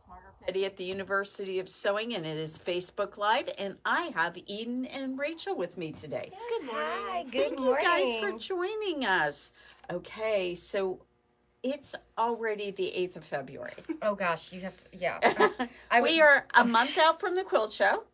Margaret at the University of Sewing, and it is Facebook Live, and I have Eden and Rachel with me today. Yes, good morning. Hi, good Thank morning. you guys for joining us. Okay, so it's already the 8th of February. Oh gosh, you have to, yeah. We are a month out from the quilt show.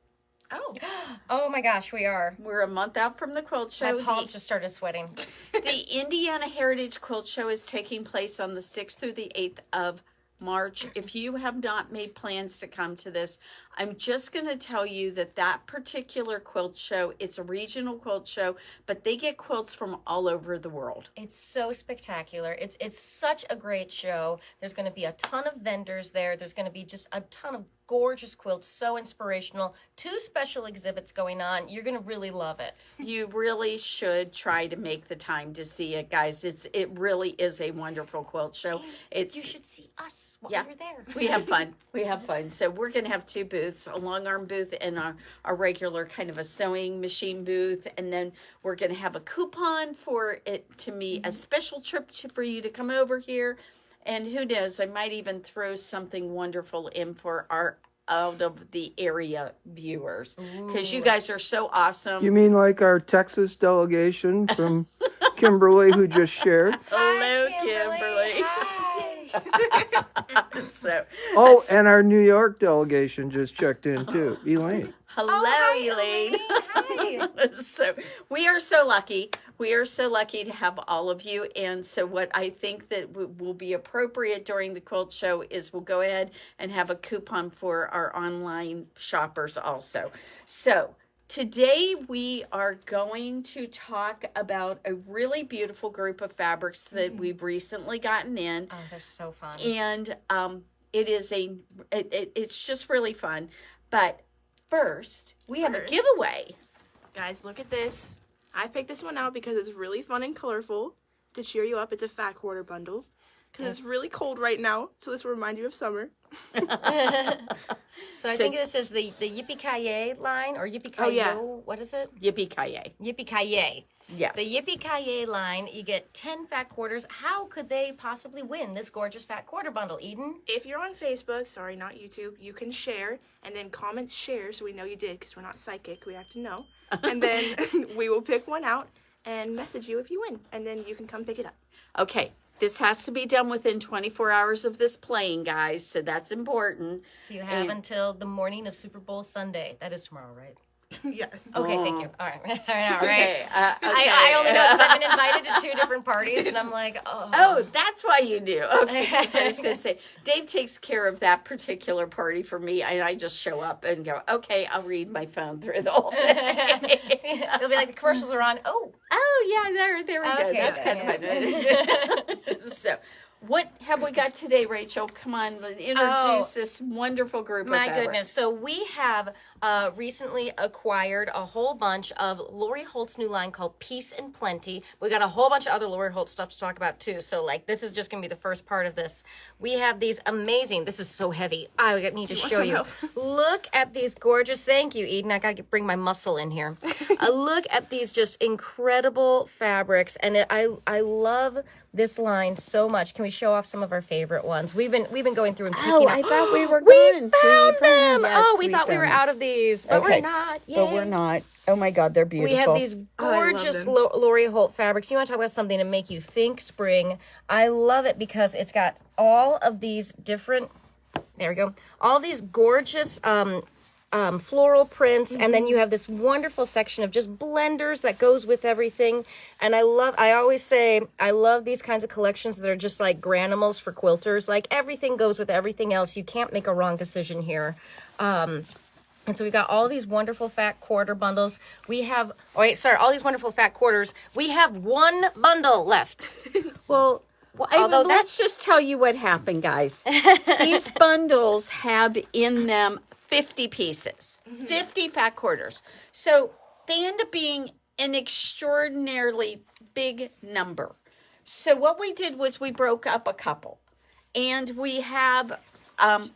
Oh my gosh, we are. We're a month out from the quilt show. My palms just started sweating. The Indiana Heritage Quilt Show is taking place on the 6th through the 8th of March. If you have not made plans to come to this, I'm just going to tell you that that particular quilt show, it's a regional quilt show, but they get quilts from all over the world. It's so spectacular. It's such a great show. There's going to be a ton of vendors there. There's going to be just a ton of gorgeous quilts, so inspirational. 2 special exhibits going on. You're going to really love it. You really should try to make the time to see it, guys. It really is a wonderful quilt show. You should see us while you're there. We have fun. We have fun. So we're going to have 2 booths, a long arm booth and our regular kind of a sewing machine booth. And then we're going to have a coupon for it to be a special trip for you to come over here. And who knows, I might even throw something wonderful in for our out of the area viewers. Because you guys are so awesome. You mean like our Texas delegation from Kimberly who just shared? Hello, Kimberly. Kimberly. So, And our New York delegation just checked in too. Elaine. hello, hi, Elaine. Hi. So we are so lucky. We are so lucky to have all of you. And so what I think that will be appropriate during the quilt show is we'll go ahead and have a coupon for our online shoppers also. So today we are going to talk about a really beautiful group of fabrics that we've recently gotten in. Oh, they're so fun. And it's just really fun. But first, we have a giveaway. Guys, look at this. I picked this one out because it's really fun and colorful to cheer you up. It's a fat quarter bundle because it's really cold right now, so this will remind you of summer. So I think this is the Yippee-Ki-Yay line, or Yippee-Ki-Yo. Oh, yeah. What is it? Yippee-ki-yay. Yippee-Ki-Yay. Yes. The Yippee-Ki-Yay line, you get 10 fat quarters. How could they possibly win this gorgeous fat quarter bundle, Eden? If you're on Facebook, sorry, not YouTube, you can share and then comment share so we know you did because we're not psychic. We have to know. And then we will pick one out and message you if you win. And then you can come pick it up. Okay. This has to be done within 24 hours of this playing, guys. So that's important. So you have until the morning of Super Bowl Sunday. That is tomorrow, right? Yeah. Okay, thank you. All right. All right. Okay. I only know because I've been invited to 2 different parties, and I'm like, oh. Oh, that's why you knew. Okay, so I was going to say, Dave takes care of that particular party for me, and I just show up and go, okay, I'll read my phone through the whole thing. It'll be like the commercials are on. Oh, Yeah, there we go. Okay, That's kind of fun. So, what have we got today, Rachel? Come on, introduce this wonderful group of my fabrics. goodness. So we have recently acquired a whole bunch of Lori Holt's new line called Peace and Plenty. We got a whole bunch of other Lori Holt stuff to talk about too. So like this is just going to be the first part of this. We have these amazing, this is so heavy. I need to show you. Look at these gorgeous, thank you, Eden. I got to bring my muscle in here. Look at these just incredible fabrics. And I love this line so much. Can we show off some of our favorite ones? We've been going through and picking I thought we were We going. found them. Yes, we thought we were found out of these, but Okay. we're not. Yay. But we're not. Oh my God, they're beautiful. We have these gorgeous them. Lori Holt fabrics. You want to talk about something to make you think spring? I love it because it's got all of these different. There we go. All these gorgeous floral prints, and then you have this wonderful section of just blenders that goes with everything. And I always say I love these kinds of collections that are just like granimals for quilters. Like everything goes with everything else. You can't make a wrong decision here. And so we got all these wonderful fat quarter bundles. We have, all these wonderful fat quarters. We have 1 bundle left. Well, although let's just tell you what happened, guys. These bundles have in them 50 pieces, 50 fat quarters. So they end up being an extraordinarily big number. So what we did was we broke up a couple. And we have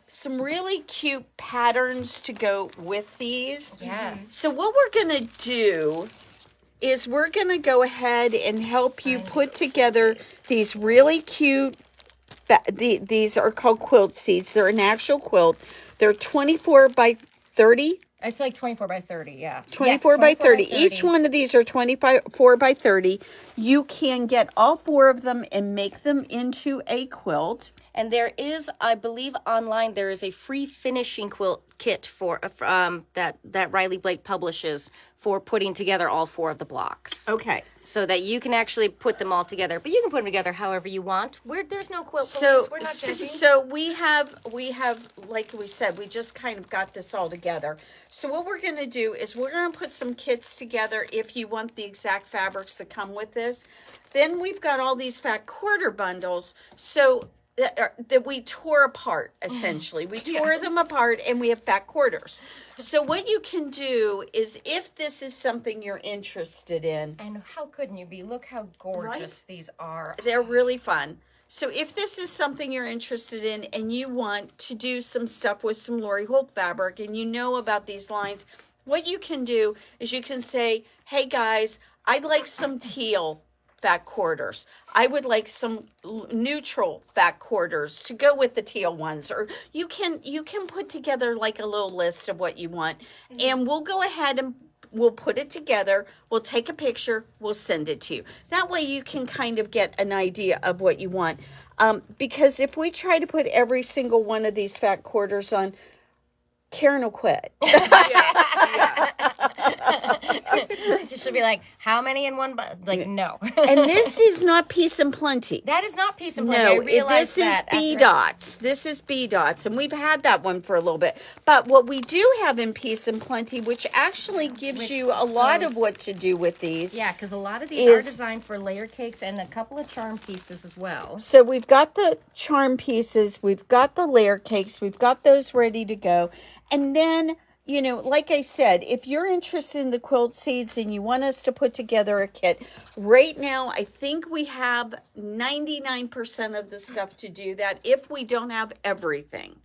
some really cute patterns to go with these. Yes. So what we're going to do is we're going to go ahead and help you put together these really cute these are called quilt seeds. They're an actual quilt. They're 24 by 30. It's like 24 by 30, yeah. 24 Yes, by 30. 30. Each one of these are 24 by 30. You can get all 4 of them and make them into a quilt. And there is, I believe, online there is a free finishing quilt kit for that Riley Blake publishes for putting together all 4 of the blocks. Okay. So that you can actually put them all together, but you can put them together however you want. There's no quilt police. So, We're not judging. so we have, like we said, we just kind of got this all together. So what we're going to do is we're going to put some kits together if you want the exact fabrics that come with this. Then we've got all these fat quarter bundles. So that we tore apart, essentially. We tore them apart and we have fat quarters. So what you can do is, if this is something you're interested in, And how couldn't you be? Look how gorgeous these are. they're really fun. So if this is something you're interested in and you want to do some stuff with some Lori Holt fabric and you know about these lines, what you can do is you can say, hey guys, I'd like some teal fat quarters. I would like some neutral fat quarters to go with the teal ones. Or you can put together like a little list of what you want, and we'll go ahead and we'll put it together. We'll take a picture. We'll send it to you. That way you can kind of get an idea of what you want. Because if we try to put every single one of these fat quarters on, Karen will quit. You should be like, how many in one? Like, no. And this is not Peace and Plenty. That is not peace and plenty. I No, realized this is that B after- dots. This is B dots, and we've had that one for a little bit. But what we do have in Peace and Plenty, which actually gives you a lot of what to do with these. Yeah, because a lot of these are is- designed for layer cakes and a couple of charm pieces as well. So we've got the charm pieces, we've got the layer cakes, we've got those ready to go. And then, you know, like I said, if you're interested in the quilt seeds and you want us to put together a kit, right now I think we have 99% of the stuff to do that. If we don't have everything,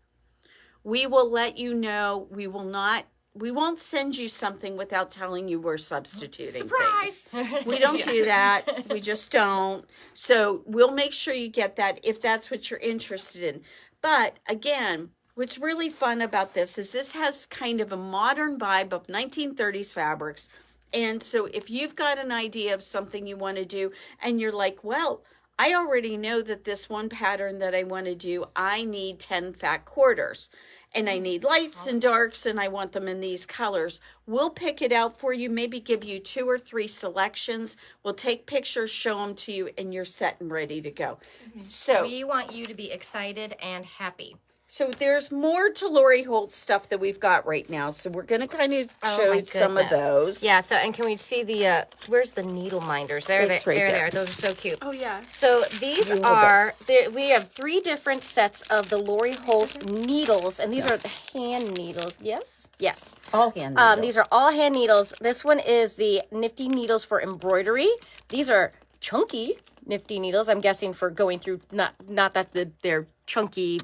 we will let you know. We won't send you something without telling you we're substituting Surprise! things. We don't do that. We just don't. So we'll make sure you get that if that's what you're interested in. But again, what's really fun about this is this has kind of a modern vibe of 1930s fabrics. And so if you've got an idea of something you want to do and you're like, well, I already know that this one pattern that I want to do, I need 10 fat quarters. And I need lights and darks, and I want them in these colors. We'll pick it out for you, maybe give you 2 or 3 selections. We'll take pictures, show them to you, and you're set and ready to go. So We want you to be excited and happy. So there's more to Lori Holt stuff that we've got right now. So we're going to kind of show my some of goodness. those. Yeah, so, and can we see the, where's the needle minders? There, It's right there. there. Those are so cute. Oh yeah. So these hold are, we have 3 different sets of the Lori Holt needles, and these are hand needles. Yes? Yes. All hand needles. These are all hand needles. This one is the nifty needles for embroidery. These are chunky nifty needles, I'm guessing for going through, not that they're chunky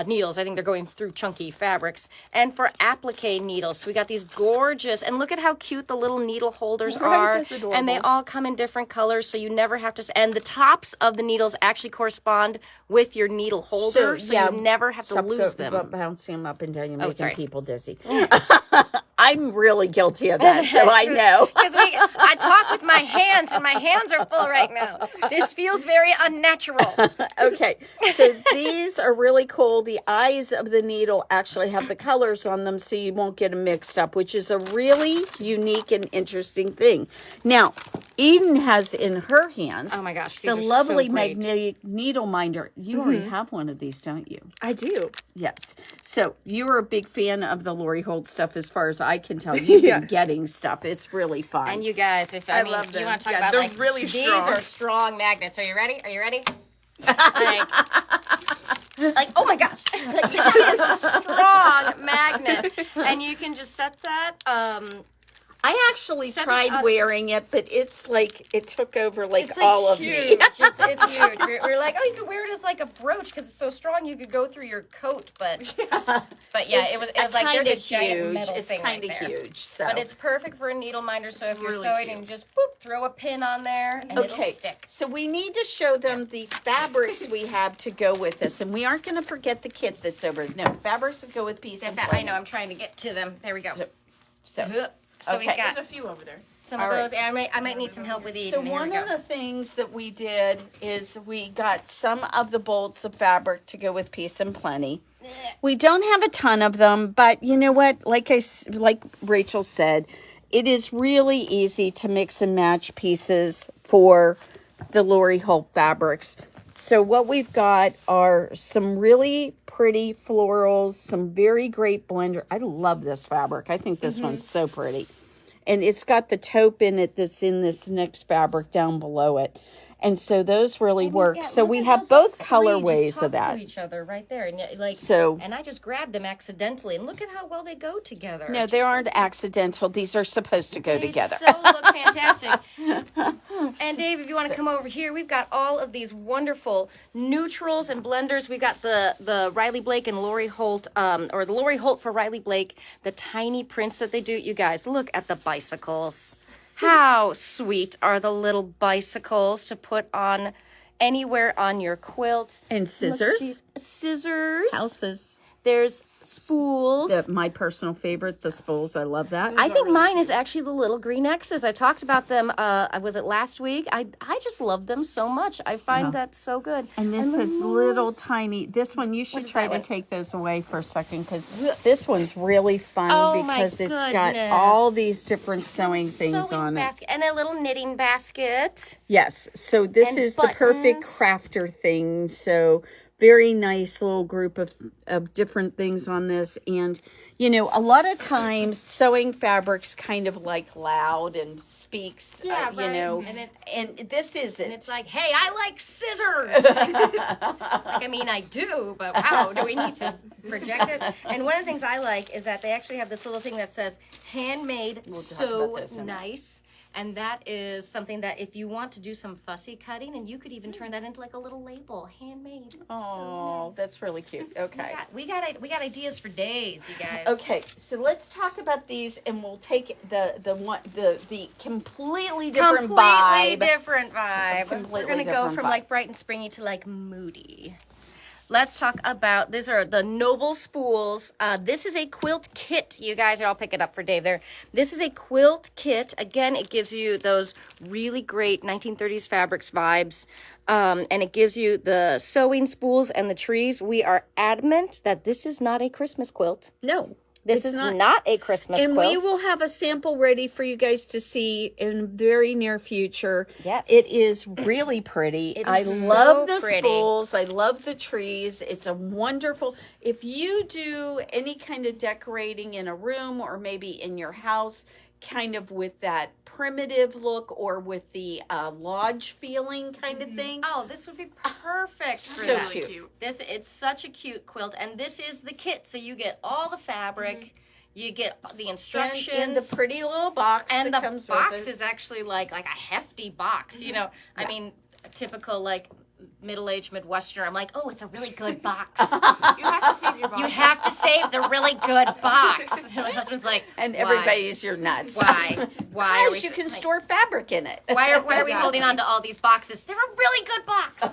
needles. I think they're going through chunky fabrics. And for applique needles. So we got these gorgeous, and look at how cute the little needle holders are. That's adorable. And they all come in different colors, so you never have to, and the tops of the needles actually correspond with your needle holder, so you never have to lose them. Bouncing them up and down, you're making sorry. people dizzy. I'm really guilty of that, so I know. Because I talk with my hands, and my hands are full right now. This feels very unnatural. Okay, so these are really cool. The eyes of the needle actually have the colors on them, so you won't get them mixed up, which is a really unique and interesting thing. Now, Eden has in her hands Oh my gosh, the these are lovely so great. magnetic needle minder. You already have one of these, don't you? I do. Yes. So you are a big fan of the Lori Holt stuff, as far as I can tell. You've been getting stuff. It's really fun. And you guys, if I mean, love you them. want to talk Yeah, about they're like really these strong. are strong magnets. Are you ready? Are you ready? like oh my gosh, like, that is a strong magnet, and you can just set that I actually tried wearing it, but it's like it took over like It's all of huge. me. It's huge. We're like, oh, you could wear it as like a brooch because it's so strong. You could go through your coat, but yeah, it was like there's a giant metal It's thing kind right of there. huge. So, But it's perfect for a needle minder. So if you're Really sewing cute. and you just boop, throw a pin on there and it'll okay. stick. So we need to show them the fabrics we have to go with this, and we aren't going to forget the kit that's over. No, fabrics that go with piece and I know. I'm trying to get to them. There we go. So, So okay. we've got There's a few over there. some All of right. those. And I might need some help with these. So one of the things that we did is we got some of the bolts of fabric to go with Peace and Plenty. We don't have a ton of them, but you know what? Like Rachel said, it is really easy to mix and match pieces for the Lori Holt fabrics. So what we've got are some really pretty florals, some very great blender. I love this fabric. I think this one's so pretty. And it's got the taupe in it that's in this next fabric down below it. And so those really work. So we have both colorways of that. To each other right there, and like So- and I just grabbed them accidentally, and look at how well they go together. No, they aren't accidental. These are supposed to go They together. so look fantastic. And Dave, if you want to come over here, we've got all of these wonderful neutrals and blenders. We've got the Riley Blake and Lori Holt, or the Lori Holt for Riley Blake, the tiny prints that they do. You guys, look at the bicycles. How sweet are the little bicycles to put on anywhere on your quilt? And Look at scissors. these scissors. Houses. There's spools. My personal favorite, the spools. I love that. I think mine is actually the little green X's. I talked about them. Was it last week? I just love them so much. I find that so good. And this the is little moons. tiny. This one, you should is try that to one? take those away for a second because this one's really fun Oh, my because it's got goodness. all these different sewing things Sewing on it. basket. And a little knitting basket. Yes. So this And is the perfect buttons. crafter thing. So very nice little group of different things on this. And, you know, a lot of times sewing fabrics kind of like loud and speaks, Yeah, you right. know, And this isn't. And it's like, hey, I like scissors. I mean, I do, but wow, do we need to project it? And one of the things I like is that they actually have this little thing that says handmade, talk so about this in a minute. nice. And that is something that if you want to do some fussy cutting, and you could even turn that into like a little label, handmade. Oh, so nice. that's really cute. Okay. We got ideas for days, you guys. Okay, so let's talk about these, and we'll take the completely different vibe. Different vibe. We're Completely gonna go different from vibe. like bright and springy to like moody. Let's talk about, these are the Noble spools. This is a quilt kit, you guys. I'll pick it up for Dave there. This is a quilt kit. Again, it gives you those really great 1930s fabrics vibes. And it gives you the sewing spools and the trees. We are adamant that this is not a Christmas quilt. No, This is not a Christmas and quilt. we will have a sample ready for you guys to see in very near future. Yes. It is really pretty. It's I so love the pretty. spools. I love the trees. It's a wonderful. If you do any kind of decorating in a room or maybe in your house, kind of with that primitive look or with the lodge feeling kind of thing. Oh, this would be perfect for So that. cute. It's such a cute quilt, and this is the kit. So you get all the fabric, you get the instructions, And the pretty little box and that the comes box with it. is actually like a hefty box. You know, I mean, a typical like middle-aged Midwesterner. I'm like, oh, it's a really good box. You have to save your box. You have to save the really good box. And my husband's like, And why? everybody's your nuts. Why? Why are we? Because you can like, store fabric in it. Why are we holding on to all these boxes? They're a really good box.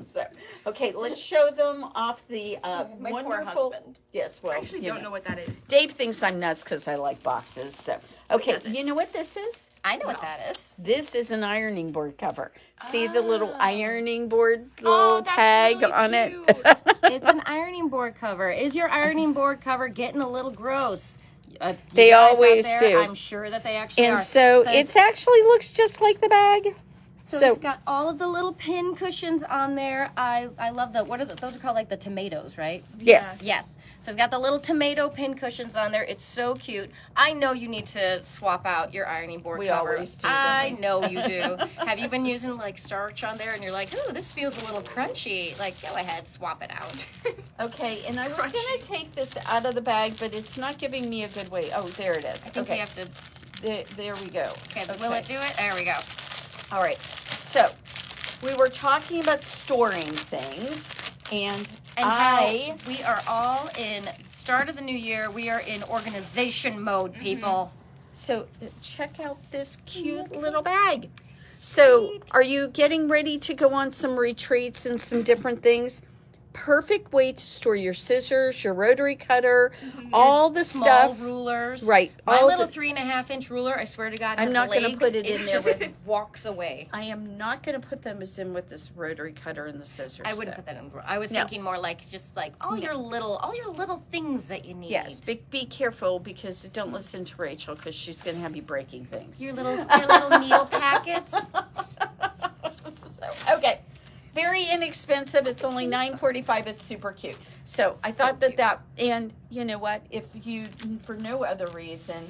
So, okay, let's show them off the My poor wonderful. husband. Yes, well, I actually you don't know what that is. Dave thinks I'm nuts because I like boxes. So, okay, you know what this is? I know what that is. This is an ironing board cover. See the little ironing board little that's tag really on cute. it? It's an ironing board cover. Is your ironing board cover getting a little gross? You They guys out always there, do. I'm sure that they actually And are. so it's actually looks just like the bag. so it's got all of the little pin cushions on there. I love the those are called like the tomatoes, right? Yes. Yes. So it's got the little tomato pin cushions on there. It's so cute. I know you need to swap out your ironing board We cover. always do, don't I we? know you do. Have you been using like starch on there and you're like, ooh, this feels a little crunchy. Like, go ahead, swap it out. Okay, and I was going to take this out of the bag, but it's not giving me a good way. Oh, there it is. I think Okay, you have to, there we go. okay, will it do it? There we go. All right, so we were talking about storing things, and How we are all in start of the new year. We are in organization mode, people. So check out this cute little bag. So are you getting ready to go on some retreats and some different things? Perfect way to store your scissors, your rotary cutter, all the Small stuff. rulers. Right, My all little the- 3.5-inch ruler, I swear to God, I'm has not gonna legs. put it in there just with- walks away. I am not going to put them as in with this rotary cutter and the scissors. I wouldn't though. put that in. I was No. thinking more like just like all your little things that you need. Yes, be careful because don't listen to Rachel because she's going to have you breaking things. Your little needle packets. Okay. Very inexpensive. It's only $9.45. It's super cute. So I thought that and you know what? If you, for no other reason,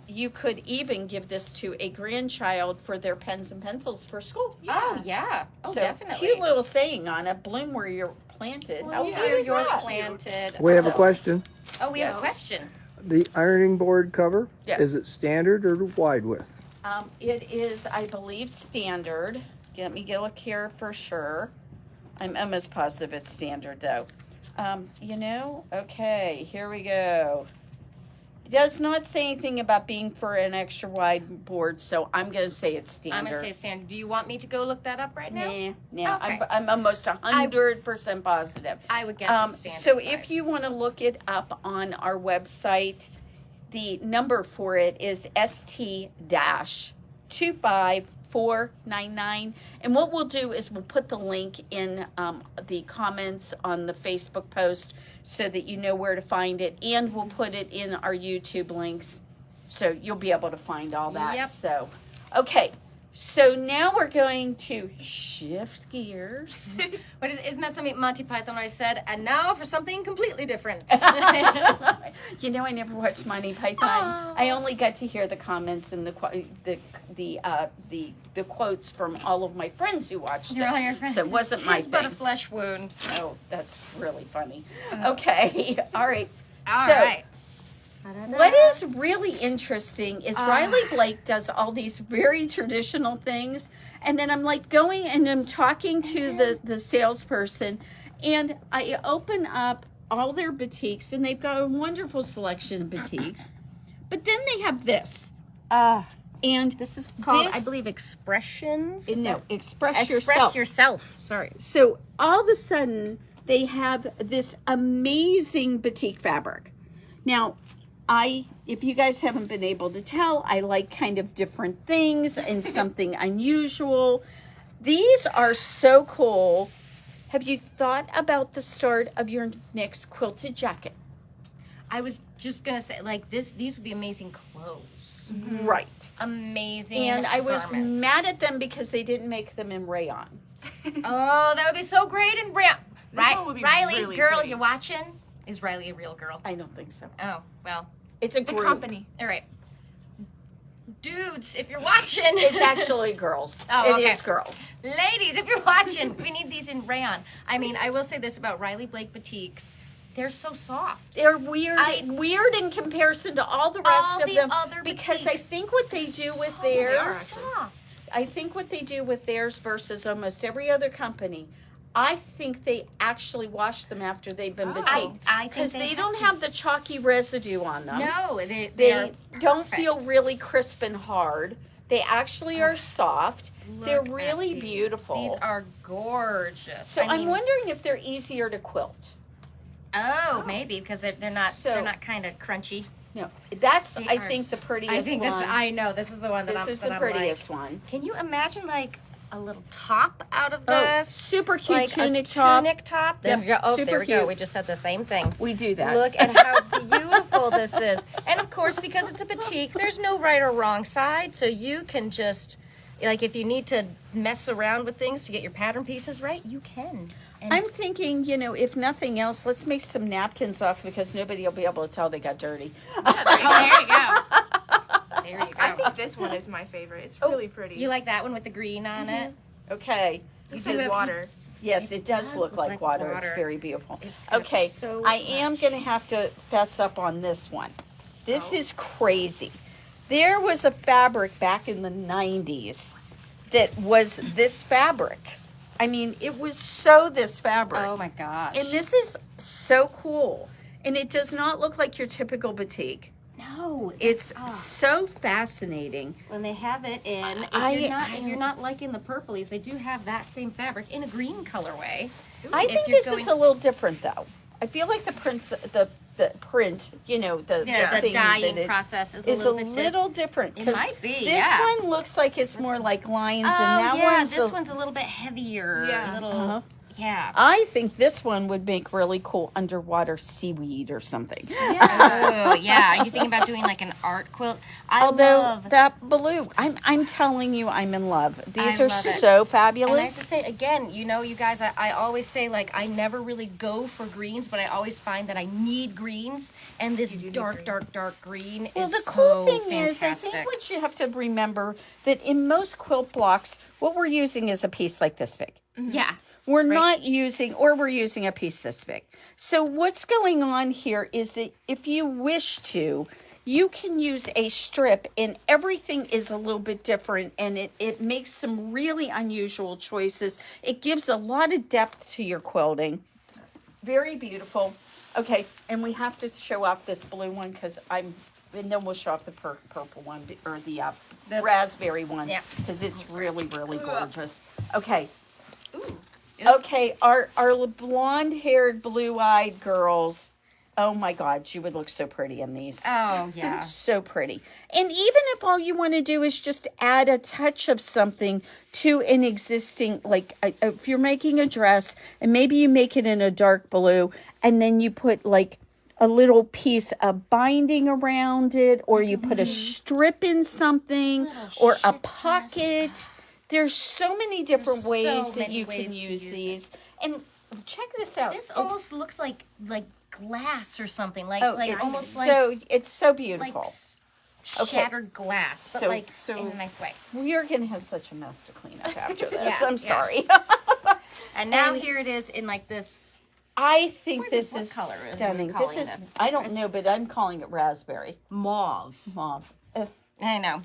you could even give this to a grandchild for their pens and pencils for school. Oh yeah. Oh So definitely. cute little saying on it. Bloom where you're planted. How Bloom cute where is you're that? planted. We have a So- question. Oh, we have Yes. a question. The ironing board cover, Yes. is it standard or wide width? It is, I believe, standard. Let me look here for sure. I'm almost positive it's standard, though. Okay, here we go. It does not say anything about being for an extra wide board, so I'm going to say it's standard. I'm gonna say standard. Do you want me to go look that up right now? Nah. Okay. I'm almost 100% positive. I would guess it's standard. So size. if you want to look it up on our website, the number for it is ST-25499. And what we'll do is we'll put the link in the comments on the Facebook post so that you know where to find it. And we'll put it in our YouTube links so you'll be able to find all that. Yep. So, okay. So now we're going to shift gears. But isn't that something Monty Python always said? And now for something completely different. You know, I never watched Monty Python. Oh. I only got to hear the comments and the quotes from all of my friends who watched You're it. all your friends. So it wasn't my Tis but a thing. flesh wound. Oh, that's really funny. Okay, all right. All so, right. what is really interesting is Riley Blake does all these very traditional things, and then I'm like going and I'm talking to the salesperson, and I open up all their boutiques, and they've got a wonderful selection of boutiques, but then they have this, and This is called, this- I believe, Expressions. Is no, that- express Express yourself. yourself. Sorry. So all of a sudden, they have this amazing batik fabric. Now, if you guys haven't been able to tell, I like kind of different things and something unusual. These are so cool. Have you thought about the start of your next quilted jacket? I was just gonna say, like these would be amazing clothes. Right. Amazing. And I was garments. mad at them because they didn't make them in rayon. Oh, that would be so great and brown. This one would be Riley, really girl, pretty. you watching? Is Riley a real girl? I don't think so. Oh, well. It's a The group. company. All right. Dudes, if you're watching. It's actually girls. Oh, It okay. is girls. Ladies, if you're watching, we need these in rayon. I mean, I will say this about Riley Blake Boutiques. They're so soft. They're weird, weird in comparison to all the rest All of the them. other Because I boutiques. think what they do with They are, theirs, actually. Soft. I think what they do with theirs versus almost every other company, I think they actually wash them after they've been batiqued. I think Because they they have don't to. have the chalky residue on them. No, they They don't perfect. feel really crisp and hard. They actually are soft. They're Look at really these. beautiful. These are gorgeous. So I mean, I'm wondering if they're easier to quilt. Oh, maybe because they're not So- they're not kind of crunchy. No, that's They I are think s- the prettiest I think one. I know this is the one that This I'm. is that the I'm prettiest like, one. Can you imagine like a little top out of Oh, this? super cute Like tunic a top. Tunic top. Yep, There we go. Oh, super there we go. cute. We just said the same thing. We do that. Look at how beautiful this is. And of course, because it's a batik, there's no right or wrong side, so you can just like if you need to mess around with things to get your pattern pieces right, you can. And I'm thinking, if nothing else, let's make some napkins off because nobody will be able to tell they got dirty. there you go. There you go. I think this one is my favorite. It's really pretty. You like that one with the green on it? Okay. This see is what- water. Yes, it does look like water. It's very beautiful. Okay, so I am going to have to fess up on this one. This is crazy. There was a fabric back in the 90s that was this fabric. I mean, it was this fabric. Oh my gosh. And this is so cool. And it does not look like your typical batik. No. It's so fascinating. When they have it in, if you're not liking the purplies, they do have that same fabric in a green colorway. I think this is a little different, though. I feel like the print, the print, the thing dyeing that it process is a a little bit different. It might be, This one looks like it's more like lines, and that one's a little bit heavier. Yeah. A little, yeah. I think this one would make really cool underwater seaweed or something. Oh, yeah. Are you thinking about doing like an art quilt? Although that blue, I'm telling you, I'm in love. These are love it. so And fabulous. I have to say, again, you guys, I always say, like, I never really go for greens, but I always find that I need greens, and this dark green Well, is the cool so thing fantastic. is, I think what you have to remember that in most quilt blocks, what we're using is a piece like this big. Yeah. We're not using, or we're using a piece this big. So what's going on here is that if you wish to, you can use a strip, and everything is a little bit different, and it makes some really unusual choices. It gives a lot of depth to your quilting. Very beautiful. Okay, and we have to show off this blue one because and then we'll show off the purple one, or the raspberry one, because it's really, really gorgeous. Okay. Ooh. Okay, our blonde-haired, blue-eyed girls. Oh my God, you would look so pretty in these. Oh, yeah. So pretty. And even if all you want to do is just add a touch of something to an existing, like if you're making a dress and maybe you make it in a dark blue and then you put like a little piece of binding around it, or you put a strip in something, or a pocket. There's so many different ways that you can use these. And check this out. This almost looks like glass or something. It's so beautiful. Like shattered glass, but in a nice way. We're going to have such a mess to clean up after this. Yeah, I'm sorry. And now here it is in like this. I think this what is color are we stunning. This calling is, this? I don't know, but I'm calling it raspberry. Mauve. Mauve. I know.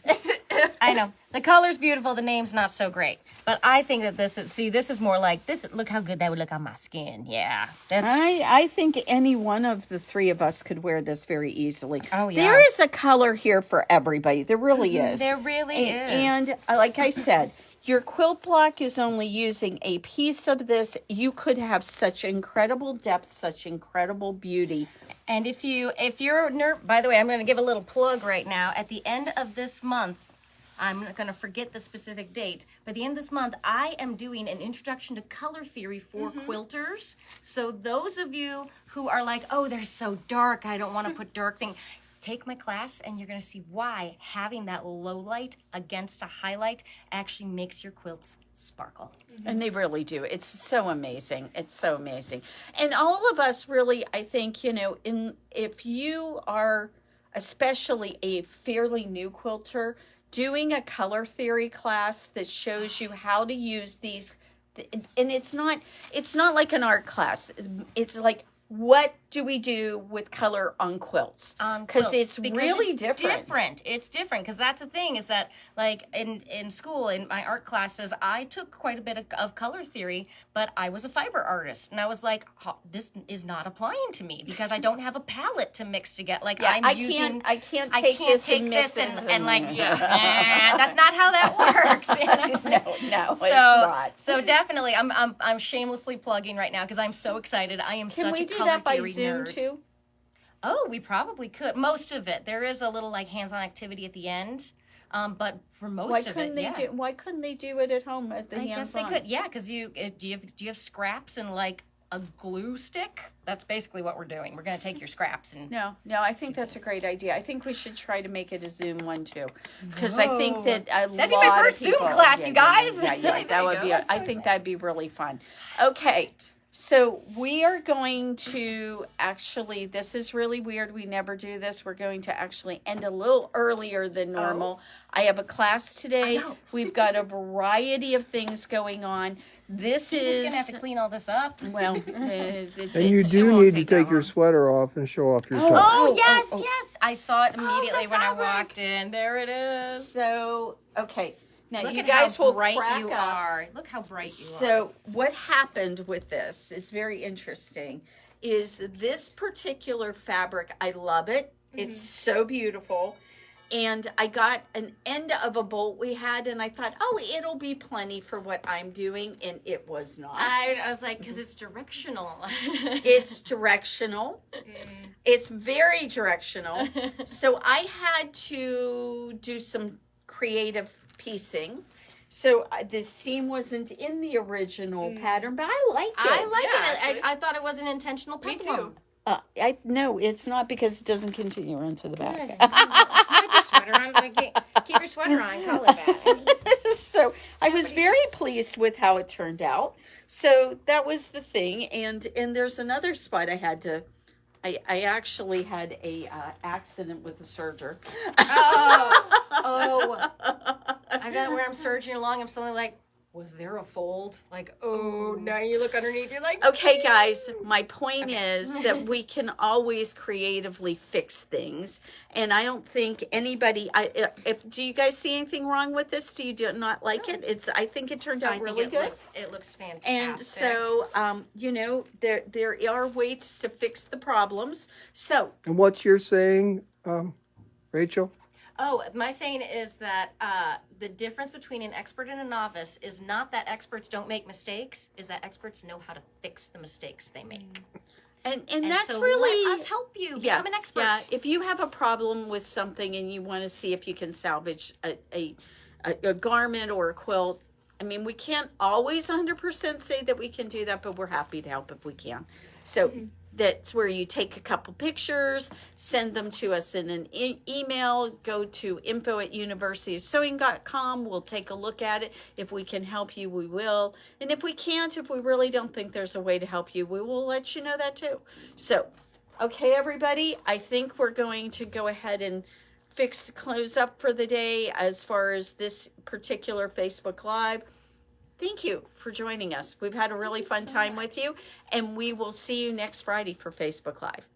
I know. The color's beautiful. The name's not so great. But I think that this is more like this. Look how good that would look on my skin. Yeah. I think any one of the three of us could wear this very easily. Oh, yeah. There is a color here for everybody. There really is. There really is. And like I said, your quilt block is only using a piece of this. You could have such incredible depth, such incredible beauty. And if you're by the way, I'm going to give a little plug right now. At the end of this month, I'm not going to forget the specific date, but at the end of this month, I am doing an introduction to color theory for quilters. So those of you who are like, oh, they're so dark, I don't want to put dark things. Take my class and you're going to see why having that low light against a highlight actually makes your quilts sparkle. And they really do. It's so amazing. It's so amazing. And all of us really, I think, if you are especially a fairly new quilter, doing a color theory class that shows you how to use these, and it's not like an art class. It's like, what do we do with color on quilts? Because it's really different. It's different because that's the thing is that like in school, in my art classes, I took quite a bit of color theory, but I was a fiber artist. And I was like, this is not applying to me because I don't have a palette to mix together. Like I can't take this and mix this and like, that's not how that works. No, it's not. So definitely, I'm shamelessly plugging right now because I'm so excited. I am such a color that by theory Zoom nerd. too? Oh, we probably could. Most of it. There is a little like hands-on activity at the end. But for most of it, why couldn't they do it at home at the I hands-on? guess they could. Yeah, because do you have scraps and like a glue stick. That's basically what we're doing. We're going to take your scraps and... No, I think that's a great idea. I think we should try to make it a Zoom one too, because I think that a That'd be lot my first of people, Zoom class, you guys. Yeah, that would be. I think that'd be really fun. Okay, so we are going to actually. This is really weird. We never do this. We're going to actually end a little earlier than normal. I have a class today. We've got a variety of things going on. This He's is going to have to clean all this up. well. And you do need to take your sweater off and show off your top. Oh, yes. I saw it immediately when I walked in. There it is. So okay. Now Look you at guys how will bright crack you up. are. Look how bright you are. So what happened with this is very interesting. Is this particular fabric? I love it. It's so beautiful. And I got an end of a bolt we had, and I thought, oh, it'll be plenty for what I'm doing, and it was not. I was like, because it's directional. It's directional. It's very directional. So I had to do some creative piecing. So the seam wasn't in the original pattern, but I like it. I like Yeah, it. I thought it was an intentional Me peplum. too. No, it's not, because it doesn't continue into the back. Keep your sweater on. Keep your sweater on. Call it that. So I was very pleased with how it turned out. So that was the thing. And there's another spot I had to. I actually had a accident with the serger. Oh. I got where I'm surging along. I'm suddenly like, was there a fold? Like, oh, now you look underneath. You're like, Okay, guys, my point is that we can always creatively fix things. And I don't think anybody, do you guys see anything wrong with this? Do you not like it? I think it turned out really good. It looks fantastic. And so, there are ways to fix the problems. So, And what's your saying, Rachel? Oh, my saying is that the difference between an expert and a novice is not that experts don't make mistakes, is that experts know how to fix the mistakes they make. and that's so really let us help you become an expert. Yeah, if you have a problem with something and you want to see if you can salvage a garment or a quilt, I mean, we can't always 100% say that we can do that, but we're happy to help if we can. So that's where you take a couple pictures, send them to us in an email, go to info@universityofsewing.com. We'll take a look at it. If we can help you, we will. And if we can't, if we really don't think there's a way to help you, we will let you know that too. So, okay, everybody, I think we're going to go ahead and close up for the day as far as this particular Facebook Live. Thank you for joining us. We've had a really fun time with you, and we will see you next Friday for Facebook Live.